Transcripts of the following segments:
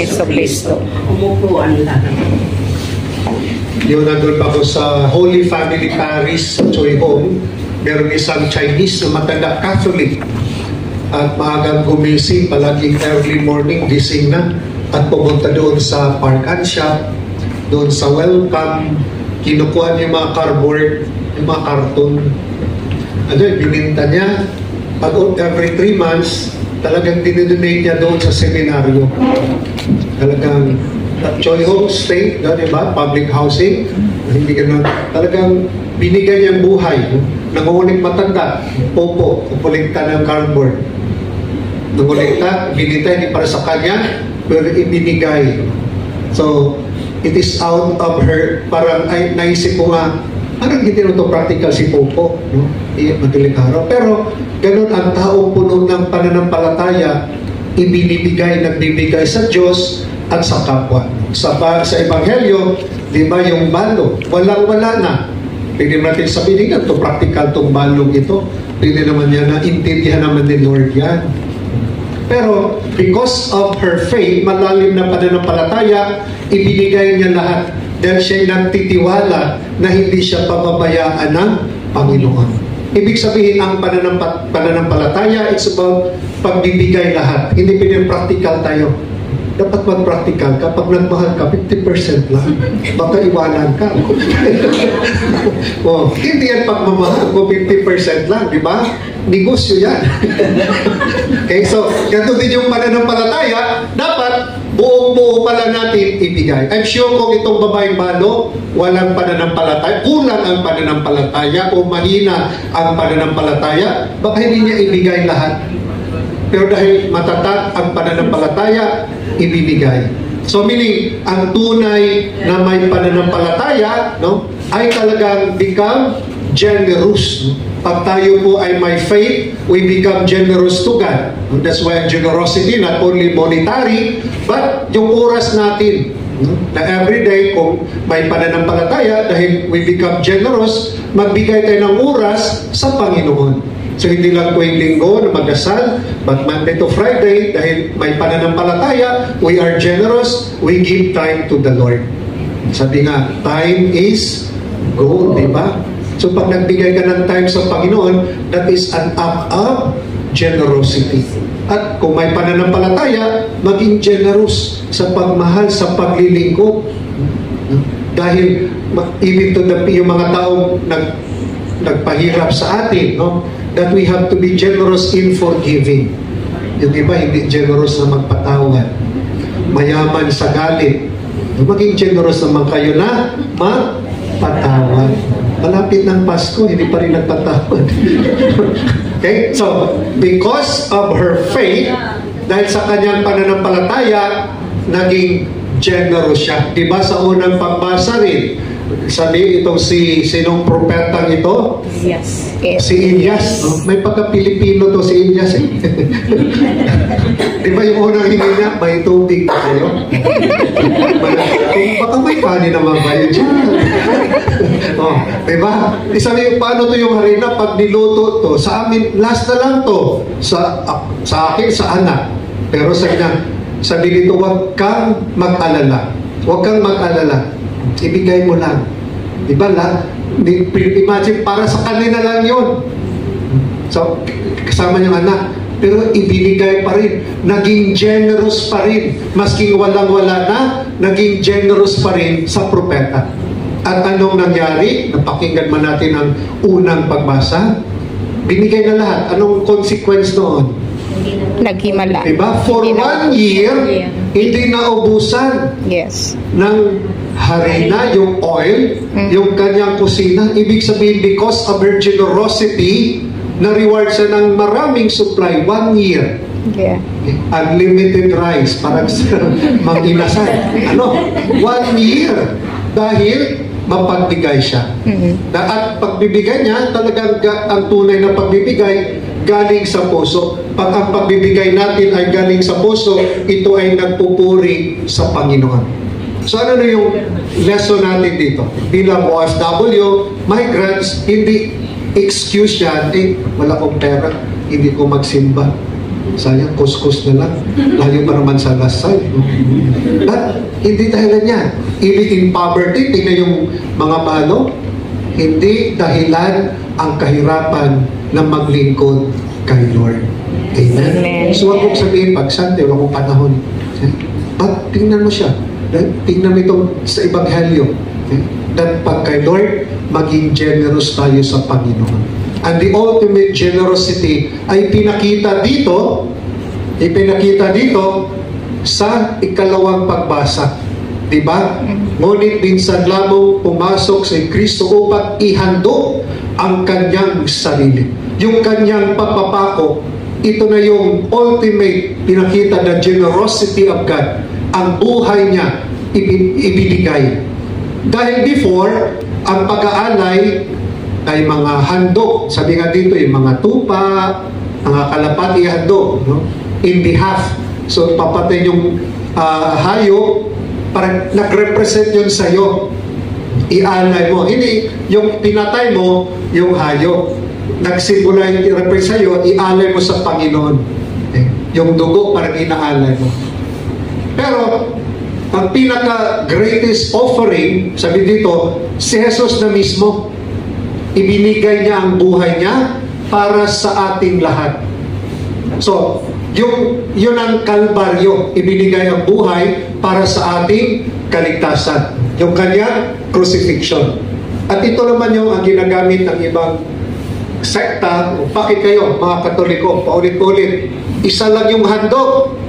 Jesucristo. Umupuan lang. Yung nandun pa ako sa Holy Family Parish sa Choi Hong, meron isang Chinese na matanda Catholic at maagang gumising, palaging early morning, gising na at pumunta doon sa park and shop, doon sa welcome, kinukuha niya yung mga cardboard, yung mga karton. Ano yun, bininta niya. Pag every 3 months, talagang dinidonate niya doon sa seminaryo. Talagang Choi Hong State, diba? Public housing. Hindi ganun. Talagang binigyan niyang buhay. Nangungulik matanda, popo, kukulikta ng cardboard. Nangulikta, binita, hindi para sa kanya, pero ibinigay. So, it is out of her, parang ay, naisip ko nga, parang hindi na ito practical si Popo, no? Madaling araw. Pero, ganun ang taong puno ng pananampalataya, ibinibigay, nagbibigay sa Diyos at sa kapwa. Sa Ebanghelyo, di ba yung balo, walang-wala na. Pwede natin sabihin nga, ito practical itong balong ito. Pwede naman yan na intindihan naman ni Lord yan. Pero, because of her faith, malalim na pananampalataya, ibinigay niya lahat. Dahil siya'y nagtitiwala na hindi siya pababayaan ng Panginoon. Ibig sabihin, ang pananampalataya, it's about pagbibigay lahat. Hindi pinag practical tayo. Dapat mag-practical ka. Pag nagmahal ka, 50% lang. Baka iwanan ka. Oh, hindi yan pagmamahal mo, 50% lang, di ba? Negosyo yan. Okay, so, ganito din yung pananampalataya, dapat buong-buo pala natin ibigay. I'm sure kung itong babaeng balo, walang pananampalataya, kulang ang pananampalataya o mahina ang pananampalataya, baka hindi niya ibigay lahat. Pero dahil matatag ang pananampalataya, ibibigay. So meaning, ang tunay na may pananampalataya, no, ay talagang become generous. Pag tayo po ay may faith, we become generous to God. That's why generosity, not only monetary, but yung oras natin. Na everyday, kung may pananampalataya, dahil we become generous, magbigay tayo ng oras sa Panginoon. So hindi lang tuwing linggo na mag-asal, but Monday to Friday, dahil may pananampalataya, we are generous, we give time to the Lord. Sabi nga, time is gold, di ba? So pag nagbigay ka ng time sa Panginoon, that is an act of generosity. At kung may pananampalataya, maging generous sa pagmahal, sa paglilingkod. Dahil even to yung mga taong nagpahirap sa atin, no? That we have to be generous in forgiving. Yung iba, hindi generous na magpatawad. Mayaman sa galit. Maging generous naman kayo na magpatawad. Malapit ng Pasko, hindi pa rin nagpatawad. Okay? So, because of her faith, dahil sa kanyang pananampalataya, naging generous siya. Diba sa unang pagbasa rin, sabi itong sinong propetang ito? Yes. Si Elias. No? May pagka-Pilipino to si Elias. Eh. Di ba yung unang hindi niya, may tubig na kayo? Baka may kanin naman kayo dyan. Oh, di ba? Sabi, paano to yung harina? Pag niluto to, sa amin, last na lang to. Sa akin, sa anak. Pero sabi nito, huwag kang mag-alala. Huwag kang mag-alala. Ibigay mo lang. Diba lang? Imagine, para sa kanila lang yun. So, kasama yung anak. Pero ibinigay pa rin. Naging generous pa rin. Masking walang-wala na, naging generous pa rin sa propeta. At anong nangyari? Napakinggan man natin ang unang pagbasa. Binigay na lahat. Anong consequence noon? Naghimala. Diba? For 1 year, hindi naubusan ng harina, yung oil, yung kanyang kusina. Ibig sabihin, because of her generosity, na-reward siya ng maraming supply. 1 year. Yeah. Unlimited rice. Parang mag-inasan. 1 year. Dahil mapagbigay siya. At pagbibigay niya, talagang ang tunay na pagbibigay, galing sa puso. Pag ang pagbibigay natin ay galing sa puso, ito ay nagpupuri sa Panginoon. So ano na yung lesson natin dito? Bilang OFW, migrants, hindi excuse yan, wala akong pera, hindi ko magsimba. Sayang, kuskus na lang. Layo pa naman sa lasal. But, hindi dahilan yan. Even in poverty, tingnan yung mga balo, hindi dahilan ang kahirapan na maglingkod kay Lord. Amen? Amen. So, huwag kong sabihin, pag Sunday, wala akong panahon. But, tingnan mo siya. Tingnan mo itong sa Ebanghelyo. That pag kay Lord, maging generous tayo sa Panginoon. And the ultimate generosity ay pinakita dito sa ikalawang pagbasa. Diba? Ngunit minsan lamang pumasok si Kristo upang ihandog ang kanyang sarili. Yung kanyang pagpapako, ito na yung ultimate pinakita na generosity of God. Ang buhay niya ibinigay. Dahil before, ang pag-aalay ay mga handog. Sabi nga dito, yung mga tupa, mga kalapati handog, no? In behalf. So, papatay yung hayop, parang nag-represent yun sa'yo. Ialay mo. Hindi, yung pinatay mo, yung hayop. Nagsimula yung i-represent sa'yo, ialay mo sa Panginoon. Okay? Yung dugo, parang inaalay mo. Pero, ang pinaka-greatest offering, sabi dito, si Jesus na mismo. Ibinigay niya ang buhay niya para sa ating lahat. So, yun ang Kalbaryo. Ibinigay ang buhay para sa ating kaligtasan. Yung kanyang crucifixion. At ito naman yung ang ginagamit ng ibang sekta. Bakit kayo, mga Katoliko, paulit-ulit, isa lang yung handog.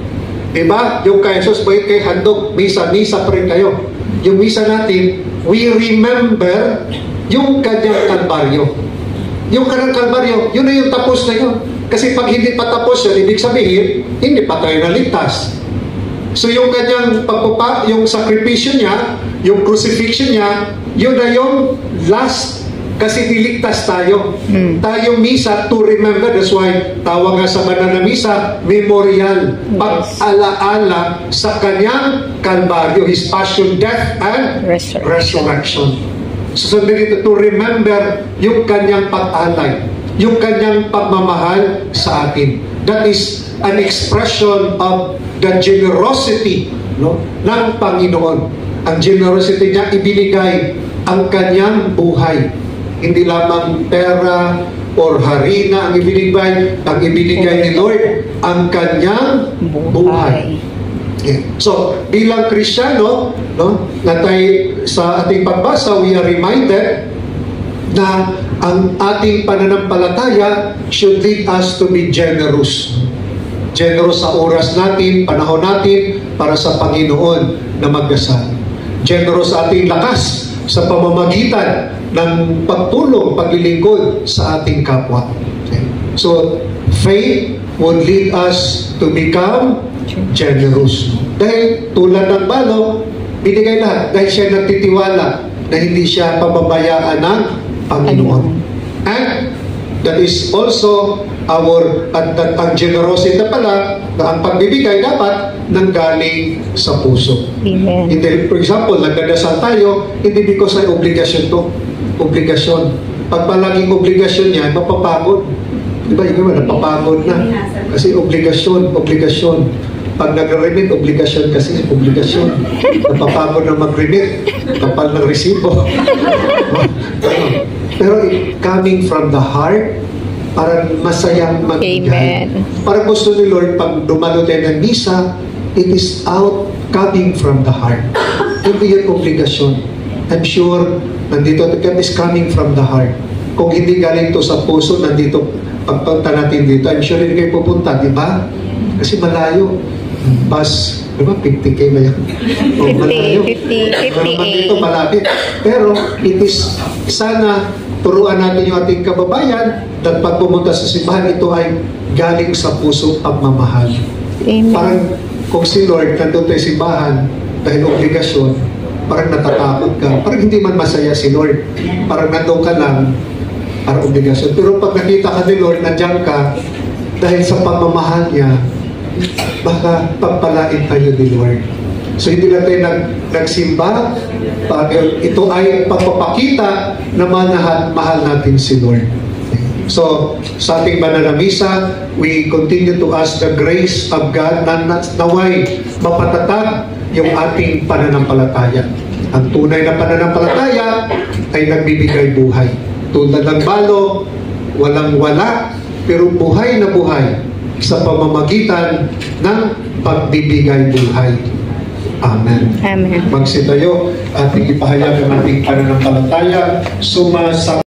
Diba? Yung kay Jesus, bakit kayo handog? Misa pa rin kayo. Yung misa natin, we remember yung kanyang Kalbaryo. Yung kanyang Kalbaryo, yun na yung tapos na yun. Kasi pag hindi pa tapos yun, ibig sabihin, hindi pa tayo naligtas. So yung kanyang yung sakripisyo niya, yung crucifixion niya, yun na yung last, kasi niligtas tayo. Tayong misa to remember. That's why tawag nga sa banal na misa, memorial. Pag-alaala sa kanyang Kalbaryo, His passion, death, and resurrection. So dito, to remember yung kanyang pag-alay, yung kanyang pagmamahal sa atin. That is an expression of the generosity, no, ng Panginoon. Ang generosity niya, ibinigay ang kanyang buhay. Hindi lamang pera or harina ang ibinigay. Ang ibinigay ni Lord, ang kanyang buhay. Okay. So, bilang Kristiyano, no, sa ating pagbasa, we are reminded na ang ating pananampalataya should lead us to be generous. Generous sa oras natin, panahon natin, para sa Panginoon na magdasal. Generous sa ating lakas sa pamamagitan ng pagtulong, paglilingkod sa ating kapwa. Okay. So, faith would lead us to become generous. Dahil tulad ng balo, binigay lahat. Dahil siya nagtitiwala na hindi siya pababayaan ng Panginoon. And that is also ang generosity na pala, na ang pagbibigay dapat nanggaling sa puso. Amen. Hindi, for example, nagdadasal tayo, hindi because ay obligasyon to. Obligasyon. Pag palaging obligasyon yan, mapapagod. Diba? Yung napapagod na. Kasi obligasyon. Pag nag-remit, obligasyon kasi, obligasyon. Napapagod na mag-remit, kapal ng resibo. Pero coming from the heart, parang masayang magbigay. Parang gusto ni Lord, pag dumalo tayo ng misa, it is coming from the heart. Hindi yung obligasyon. I'm sure, nandito, it is coming from the heart. Kung hindi galing to sa puso, nandito, pagpunta natin dito, I'm sure hindi kayo pupunta, di ba? Kasi malayo. Bus, di ba? 50K ba yan? 50 dito malapit. Pero, it is, sana, turuan natin yung ating kababayan at pag pumunta sa simbahan, ito ay galing sa puso pagmamahal. Amen. Parang, kung si Lord nandun tayo simbahan dahil obligasyon, parang natatakot ka. Parang hindi man masaya si Lord. Parang nandun ka lang, parang obligasyon. Pero pag nakita ka ni Lord, nandiyan ka, dahil sa pagmamahal niya, baka pagpalain tayo ni Lord. So hindi na tayo nagsimba, ito ay pagpapakita na mahal natin si Lord. So, sa ating banal na misa, we continue to ask the grace of God na naway mapatatag yung ating pananampalataya. Ang tunay na pananampalataya ay nagbibigay buhay. Tulad ng balo, walang wala, pero buhay na buhay sa pamamagitan ng pagbibigay buhay. Amen. Amen. Magsitayo, ating ipahayag ang ating pananampalataya. Sumasa